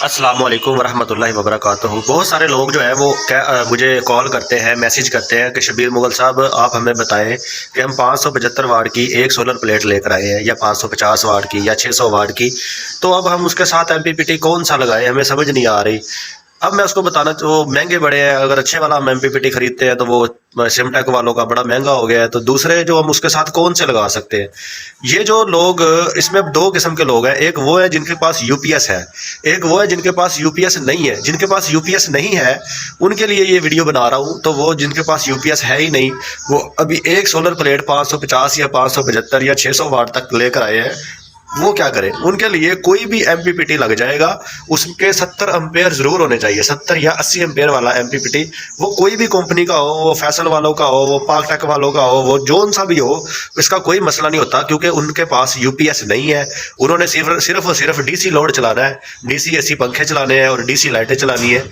अस्सलाम वालेकुम वरहमतुल्लाहि वबरकातुहू। बहुत सारे लोग जो है वो मुझे कॉल करते हैं, मैसेज करते हैं कि शबीर मुगल साहब आप हमें बताएं कि हम 575 वाट की एक सोलर प्लेट लेकर आए हैं या 550 वाट की या 600 वाट की, तो अब हम उसके साथ एमपीपीटी कौन सा लगाएं, हमें समझ नहीं आ रही। अब मैं उसको बताना, वो महंगे बड़े हैं, अगर अच्छे वाला हम एमपीपीटी खरीदते हैं तो वो सिमटेक वालों का बड़ा महंगा हो गया है, तो दूसरे जो हम उसके साथ कौन से लगा सकते हैं। ये जो लोग, इसमें दो किस्म के लोग हैं, एक वो है जिनके पास यूपीएस है, एक वो है जिनके पास यूपीएस नहीं है। जिनके पास यूपीएस नहीं है उनके लिए ये वीडियो बना रहा हूँ। तो वो जिनके पास यूपीएस है ही नहीं, वो अभी एक सोलर प्लेट 550 या 575 या 600 वाट तक लेकर आए हैं, वो क्या करें। उनके लिए कोई भी एमपीपीटी लग जाएगा, उसके 70 एम्पेयर जरूर होने चाहिए, 70 या 80 एम्पेयर वाला एमपीपीटी। वो कोई भी कंपनी का हो, वो फैसल वालों का हो, वो पाकटेक वालों का हो, वो जोन सा भी हो, इसका कोई मसला नहीं होता, क्योंकि उनके पास यूपीएस नहीं है। उन्होंने सिर्फ और सिर्फ डीसी लोड चलाना है, डीसी एसी पंखे चलाने हैं और डीसी लाइटें चलानी है।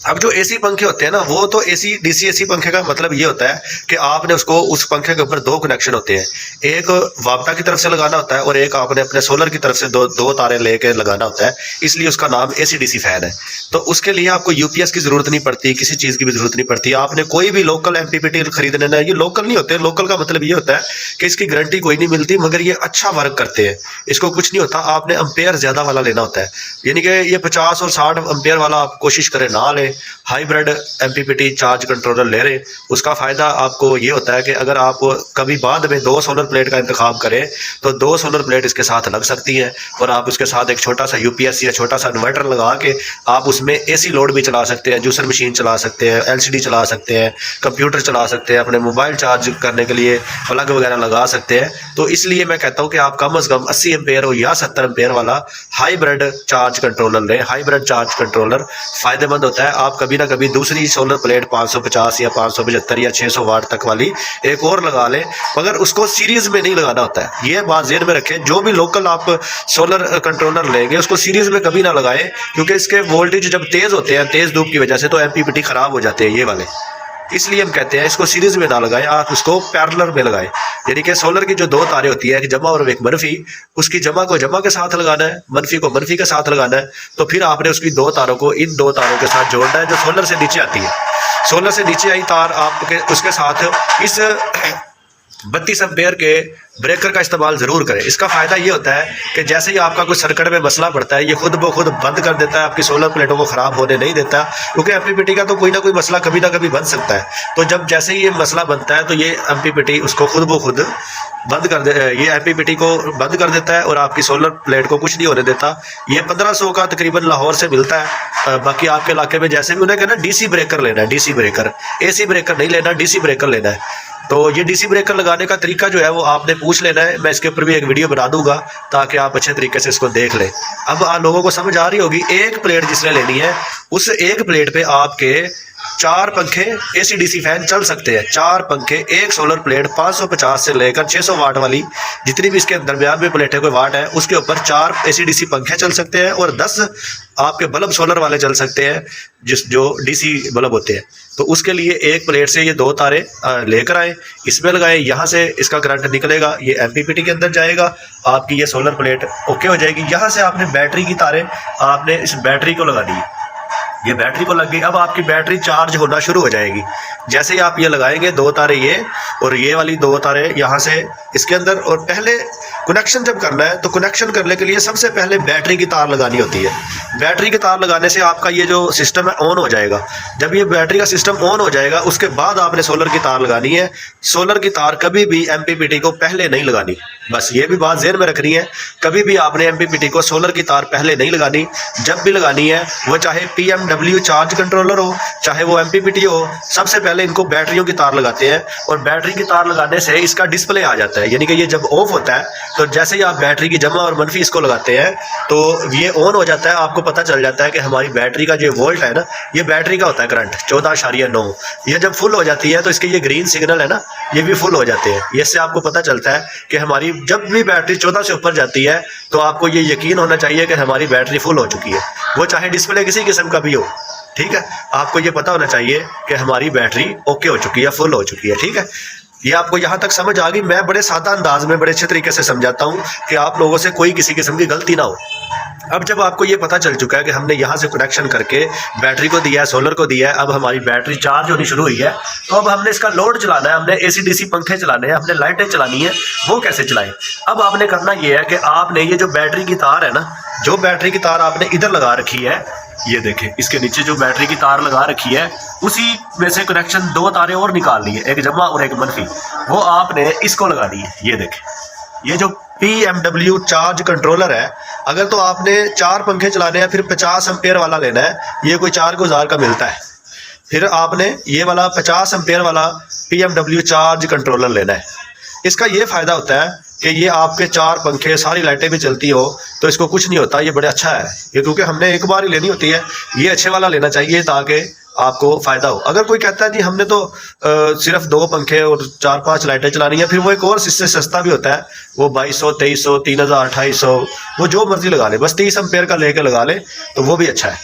अब जो एसी पंखे होते हैं ना, वो तो एसी डीसी एसी पंखे का मतलब ये होता है कि आपने उसको, उस पंखे के ऊपर दो कनेक्शन होते हैं, एक वापटा की तरफ से लगाना होता है और एक आपने अपने सोलर की तरफ से दो तारे लेके लगाना होता है, इसलिए उसका नाम एसी डीसी फैन है। तो उसके लिए आपको यूपीएस की जरूरत नहीं पड़ती, किसी चीज की भी जरूरत नहीं पड़ती। आपने कोई भी लोकल एमपीपीटी खरीदने ना, ये लोकल नहीं होते। लोकल का मतलब ये होता है कि इसकी गारंटी कोई नहीं मिलती, मगर ये अच्छा वर्क करते हैं, इसको कुछ नहीं होता। आपने एम्पेयर ज्यादा वाला लेना होता है, यानी कि ये 50 और 60 एम्पेयर वाला आप कोशिश करें ना ले। हाइब्रिड एमपीपीटी चार्ज कंट्रोलर ले रहे, उसका फायदा आपको ये होता है कि अगर आप कभी बाद में दो सोलर प्लेट का इंतखाब करें तो दो सोलर प्लेट इसके साथ लग सकती हैं, और आप उसके साथ एक छोटा सा यूपीएस या छोटा सा इन्वर्टर लगा के आप उसमें एसी लोड भी चला सकते हैं, जूसर मशीन चला सकते हैं, एलसीडी चला सकते हैं, कंप्यूटर चला सकते हैं, अपने मोबाइल चार्ज करने के लिए प्लग वगैरह लगा सकते हैं। तो इसलिए मैं कहता हूँ कि आप कम से कम 80 एम्पेयर हो या 70 एम्पेयर वाला हाइब्रिड चार्ज कंट्रोलर लें। हाइब्रिड चार्ज कंट्रोलर फायदेमंद होता है। आप कभी ना कभी दूसरी सोलर प्लेट 550 या 575 या 600 वाट तक वाली एक और लगा लें, मगर उसको सीरीज में नहीं लगाना होता है। ये बात ज़हन में रखें, जो भी लोकल आप सोलर कंट्रोलर लेंगे उसको सीरीज में कभी ना लगाएं, क्योंकि इसके वोल्टेज जब तेज होते हैं, तेज धूप की वजह से, तो एमपीपीटी खराब हो जाते हैं ये वाले। इसलिए हम कहते हैं इसको सीरीज में ना लगाएं, आप उसको पैरेलल में लगाएं। यानी कि सोलर की जो दो तारें होती है, एक जमा और एक मनफी, उसकी जमा को जमा के साथ लगाना है, मनफी को मनफी के साथ लगाना है। तो फिर आपने उसकी दो तारों को इन दो तारों के साथ जोड़ना है जो सोलर से नीचे आती है। सोलर से नीचे आई तार आपके उसके साथ इस 32 एम्पेयर के ब्रेकर का इस्तेमाल जरूर करें। इसका फायदा ये होता है कि जैसे ही आपका कोई सर्किट में मसला पड़ता है, ये खुद ब खुद बंद कर देता है, आपकी सोलर प्लेटों को खराब होने नहीं देता, क्योंकि एमपीपीटी का तो कोई ना कोई मसला कभी ना कभी बन सकता है। तो जब जैसे ही ये मसला बनता है तो ये एमपीपीटी उसको खुद ब खुद बंद कर दे, ये एमपीपीटी को बंद कर देता है और आपकी सोलर प्लेट को कुछ नहीं होने देता। ये 1500 का तकरीबन लाहौर से मिलता है। बाकी आपके इलाके में जैसे भी उन्हें कहना डीसी ब्रेकर लेना है, डीसी ब्रेकर, एसी ब्रेकर नहीं लेना, डीसी ब्रेकर लेना है। तो ये डीसी ब्रेकर लगाने का तरीका जो है वो आपने पूछ लेना है, मैं इसके ऊपर भी एक वीडियो बना दूंगा ताकि आप अच्छे तरीके से इसको देख लें। अब आप लोगों को समझ आ रही होगी, एक प्लेट जिसने लेनी है उस एक प्लेट पे आपके 4 पंखे एसी डीसी फैन चल सकते हैं। 4 पंखे, एक सोलर प्लेट 550 से लेकर 600 वाट वाली, जितनी भी इसके दरमियान में प्लेटें कोई वाट है, उसके ऊपर 4 एसी डीसी पंखे चल सकते हैं और 10 आपके बल्ब सोलर वाले चल सकते हैं, जो डीसी बल्ब होते हैं। तो उसके लिए एक प्लेट से ये दो तारे लेकर आए, इसमें लगाए, यहाँ से इसका करंट निकलेगा, ये एमपीपीटी के अंदर जाएगा, आपकी ये सोलर प्लेट ओके हो जाएगी। यहाँ से आपने बैटरी की तारें, आपने इस बैटरी को लगा दी, ये बैटरी को लग गई। अब आपकी बैटरी चार्ज होना शुरू हो जाएगी। जैसे ही आप ये लगाएंगे, दो तारे ये और ये वाली दो तारे यहाँ से इसके अंदर, और पहले कनेक्शन जब करना है तो कनेक्शन करने के लिए सबसे पहले बैटरी की तार लगानी होती है। बैटरी की तार लगाने से आपका ये जो सिस्टम है ऑन हो जाएगा। जब ये बैटरी का सिस्टम ऑन हो जाएगा उसके बाद आपने सोलर की तार लगानी है। सोलर की तार कभी भी एमपीपीटी को पहले नहीं लगानी, बस ये भी बात ज़हन में रखनी है। कभी भी आपने एमपीपीटी को सोलर की तार पहले नहीं लगानी। जब भी लगानी है, वो चाहे पीएमडब्ल्यू चार्ज कंट्रोलर हो, चाहे वो एमपीपीटी हो, सबसे पहले इनको बैटरियों की तार लगाते हैं। और बैटरी की तार लगाने से इसका डिस्प्ले आ जाता है, यानी कि ये जब ऑफ होता है तो जैसे ही आप बैटरी की जमा और मनफी इसको लगाते हैं तो ये ऑन हो जाता है। आपको पता चल जाता है कि हमारी बैटरी का जो वोल्ट है ना, ये बैटरी का होता है करंट 14.9। ये जब फुल हो जाती है तो इसके ये ग्रीन सिग्नल है ना, ये भी फुल हो जाते हैं। इससे आपको पता चलता है कि हमारी जब भी बैटरी 14 से ऊपर जाती है तो आपको ये यकीन होना चाहिए कि हमारी बैटरी फुल हो चुकी है, वो चाहे डिस्प्ले किसी किस्म का भी हो। ठीक है, आपको ये पता होना चाहिए कि हमारी बैटरी ओके हो चुकी है, फुल हो चुकी है। ठीक है, ये आपको यहाँ तक समझ आ गई। मैं बड़े सादा अंदाज में बड़े अच्छे तरीके से समझाता हूँ कि आप लोगों से कोई किसी किस्म की गलती ना हो। अब जब आपको ये पता चल चुका है कि हमने यहाँ से कनेक्शन करके बैटरी को दिया है, सोलर को दिया है, अब हमारी बैटरी चार्ज होनी शुरू हुई है, तो अब हमने इसका लोड चलाना है, हमने AC DC पंखे चलाने हैं, हमने लाइटें चलानी है। वो कैसे चलाएं? अब आपने करना ये है कि आपने ये जो बैटरी की तार है ना, जो बैटरी की तार आपने इधर लगा रखी है, ये देखें, इसके नीचे जो बैटरी की तार लगा रखी है उसी में से कनेक्शन 2 तारें और निकाल ली है, एक जमा और एक मनफी। वो आपने इसको लगा दी है। ये देखें, ये जो PMW चार्ज कंट्रोलर है, अगर तो आपने 4 पंखे चलाने हैं, फिर 50 एम्पेयर वाला लेना है, ये कोई 4,000 का मिलता है। फिर आपने ये वाला 50 एम्पेयर वाला PMW चार्ज कंट्रोलर लेना है। इसका ये फ़ायदा होता है कि ये आपके 4 पंखे, सारी लाइटें भी चलती हो तो इसको कुछ नहीं होता। ये बड़ा अच्छा है ये, क्योंकि हमने एक बार ही लेनी होती है। ये अच्छे वाला लेना चाहिए ताकि आपको फ़ायदा हो। अगर कोई कहता है जी हमने तो सिर्फ 2 पंखे और 4-5 लाइटें चलानी है, फिर वो एक और इससे सस्ता भी होता है, वो 2200, 2300, 3000, 2800, वो जो मर्जी लगा ले, बस 30 एम्पेयर का लेके लगा ले तो वो भी अच्छा है।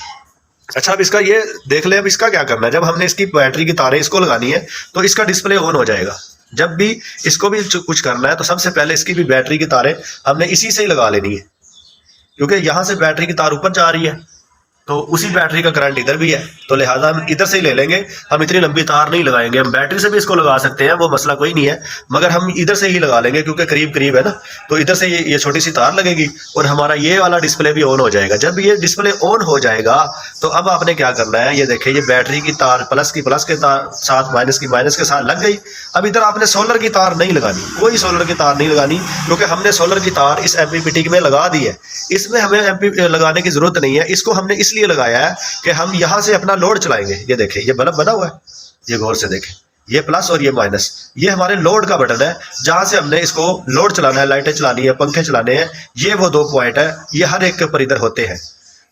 अच्छा, अब इसका ये देख ले, अब इसका क्या करना है। जब हमने इसकी बैटरी की तारें इसको लगानी है तो इसका डिस्प्ले ऑन हो जाएगा। जब भी इसको भी कुछ करना है तो सबसे पहले इसकी भी बैटरी की तारें हमने इसी से ही लगा लेनी है, क्योंकि यहाँ से बैटरी की तार ऊपर जा रही है तो उसी बैटरी का करंट इधर भी है, तो लिहाजा हम इधर से ही ले लेंगे। हम इतनी लंबी तार नहीं लगाएंगे, हम बैटरी से भी इसको लगा सकते हैं, वो मसला कोई नहीं है, मगर हम इधर से ही लगा लेंगे क्योंकि करीब करीब है ना। तो इधर से ये छोटी सी तार लगेगी और हमारा ये वाला डिस्प्ले भी ऑन हो जाएगा। जब ये डिस्प्ले ऑन हो जाएगा तो अब आपने क्या करना है, ये देखिए, ये बैटरी की तार प्लस के साथ माइनस के साथ लग गई। अब इधर आपने सोलर की तार नहीं लगानी, कोई सोलर की तार नहीं लगानी, क्योंकि हमने सोलर की तार इस MPPT में लगा दी है। इसमें हमें MP लगाने की जरूरत नहीं है। इसको हमने इसलिए लगाया है कि हम यहां से अपना लोड चलाएंगे। ये देखें, ये बल्ब बना हुआ है, ये गौर से देखें, ये प्लस और ये माइनस, ये हमारे लोड का बटन है जहां से हमने इसको लोड चलाना है, लाइटें चलानी है, पंखे चलाने हैं। ये वो 2 पॉइंट है, ये हर एक के ऊपर इधर होते हैं।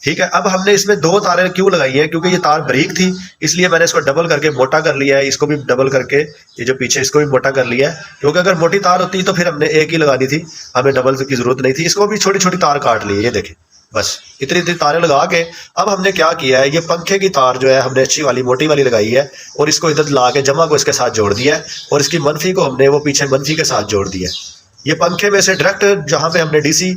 ठीक है, अब हमने इसमें 2 तारें क्यों लगाई है, क्योंकि ये तार बारीक थी, इसलिए मैंने इसको डबल करके मोटा कर लिया है। इसको भी डबल करके, ये जो पीछे, इसको भी मोटा कर लिया है, क्योंकि अगर मोटी तार होती तो फिर हमने एक ही लगानी थी, हमें डबल की जरूरत नहीं थी। इसको भी छोटी छोटी तार काट ली है, ये देखें, बस इतनी इतनी तारें लगा के अब हमने क्या किया है, ये पंखे की तार जो है हमने अच्छी वाली मोटी वाली लगाई है और इसको इधर ला के जमा को इसके साथ जोड़ दिया है और इसकी मनफी को हमने वो पीछे मनफी के साथ जोड़ दिया है। ये पंखे में से डायरेक्ट जहां पे हमने DC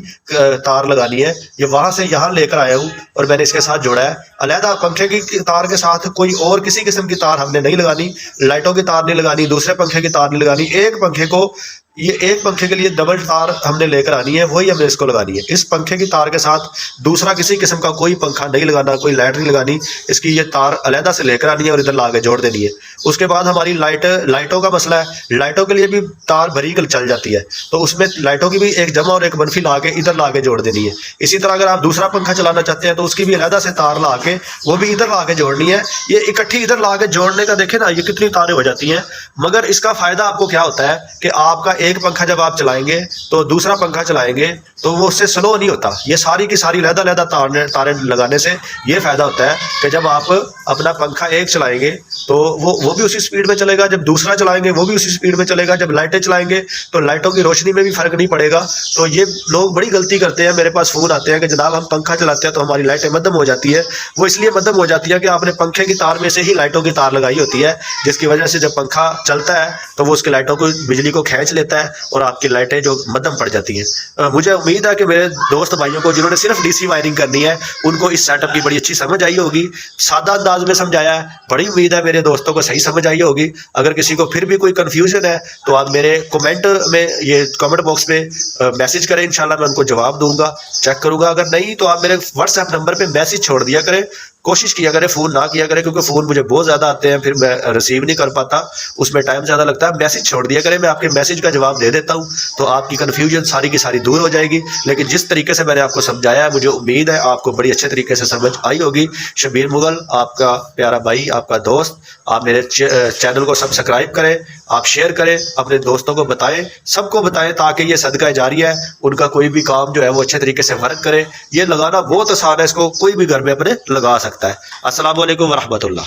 तार लगानी है, ये वहां से यहाँ लेकर आया हूँ और मैंने इसके साथ जोड़ा है। अलहदा पंखे की तार के साथ कोई और किसी किस्म की तार हमने नहीं लगानी, लाइटों की तार नहीं लगानी, दूसरे पंखे की तार नहीं लगानी। एक पंखे को, ये एक पंखे के लिए डबल तार हमने लेकर आनी है, वही हमने इसको लगानी है। इस पंखे की तार के साथ दूसरा किसी किस्म का कोई पंखा नहीं लगाना, कोई लाइट नहीं लगानी। इसकी ये तार अलहदा से लेकर आनी है और इधर ला के जोड़ देनी है। उसके बाद हमारी लाइटों का मसला है, लाइटों के लिए भी तार बारीक चल जाती है, तो उसमें लाइटों की भी एक जमा और एक मनफी ला के इधर ला के जोड़ देनी है। इसी तरह अगर आप दूसरा पंखा चलाना चाहते हैं तो उसकी भी अलहदा से तार ला के वो भी इधर ला के जोड़नी है। ये इकट्ठी इधर ला के जोड़ने का देखें ना, ये कितनी तारें हो जाती हैं। मगर इसका फायदा आपको क्या होता है कि आपका एक पंखा जब आप चलाएंगे तो दूसरा पंखा चलाएंगे तो वो उससे स्लो नहीं होता। ये सारी की सारी लहदा तारें लगाने से ये फायदा होता है कि जब आप अपना पंखा एक चलाएंगे तो वो भी उसी स्पीड में चलेगा, जब दूसरा चलाएंगे वो भी उसी स्पीड में चलेगा, जब लाइटें चलाएंगे तो लाइटों की रोशनी में भी फर्क नहीं पड़ेगा। तो ये लोग बड़ी गलती करते हैं, मेरे पास फोन आते हैं कि जनाब हम पंखा चलाते हैं तो हमारी लाइटें मध्यम हो जाती है। वो इसलिए मध्यम हो जाती है कि आपने पंखे की तार में से ही लाइटों की तार लगाई होती है, जिसकी वजह से जब पंखा चलता है तो वो उसकी लाइटों को, बिजली को खींच लेता है और आपकी लाइटें जो मध्यम पड़ जाती हैं। मुझे उम्मीद है कि मेरे दोस्त भाइयों को जिन्होंने सिर्फ DC वायरिंग करनी है उनको इस सेटअप की बड़ी अच्छी समझ आई होगी। सादा अंदाज में समझाया है, बड़ी उम्मीद है मेरे दोस्तों को सही समझ आई होगी। अगर किसी को फिर भी कोई कंफ्यूजन है तो आप मेरे कमेंट में, ये कमेंट बॉक्स में मैसेज करें, इंशाल्लाह मैं उनको जवाब दूंगा, चेक करूंगा। अगर नहीं तो आप मेरे WhatsApp नंबर पे मैसेज छोड़ दिया करें, कोशिश किया करें फ़ोन ना किया करें, क्योंकि फ़ोन मुझे बहुत ज़्यादा आते हैं, फिर मैं रिसीव नहीं कर पाता, उसमें टाइम ज़्यादा लगता है। मैसेज छोड़ दिया करें, मैं आपके मैसेज का जवाब दे देता हूं, तो आपकी कन्फ्यूजन सारी की सारी दूर हो जाएगी। लेकिन जिस तरीके से मैंने आपको समझाया है, मुझे उम्मीद है आपको बड़ी अच्छे तरीके से समझ आई होगी। शबीर मुगल आपका प्यारा भाई, आपका दोस्त। आप मेरे चैनल को सब्सक्राइब करें, आप शेयर करें, अपने दोस्तों को बताएं, सबको बताएं, ताकि ये सदका जारी है, उनका कोई भी काम जो है वो अच्छे तरीके से वर्क करे। ये लगाना बहुत आसान है, इसको कोई भी घर में अपने लगा सकता है। अस्सलाम वालेकुम व रहमतुल्लाह।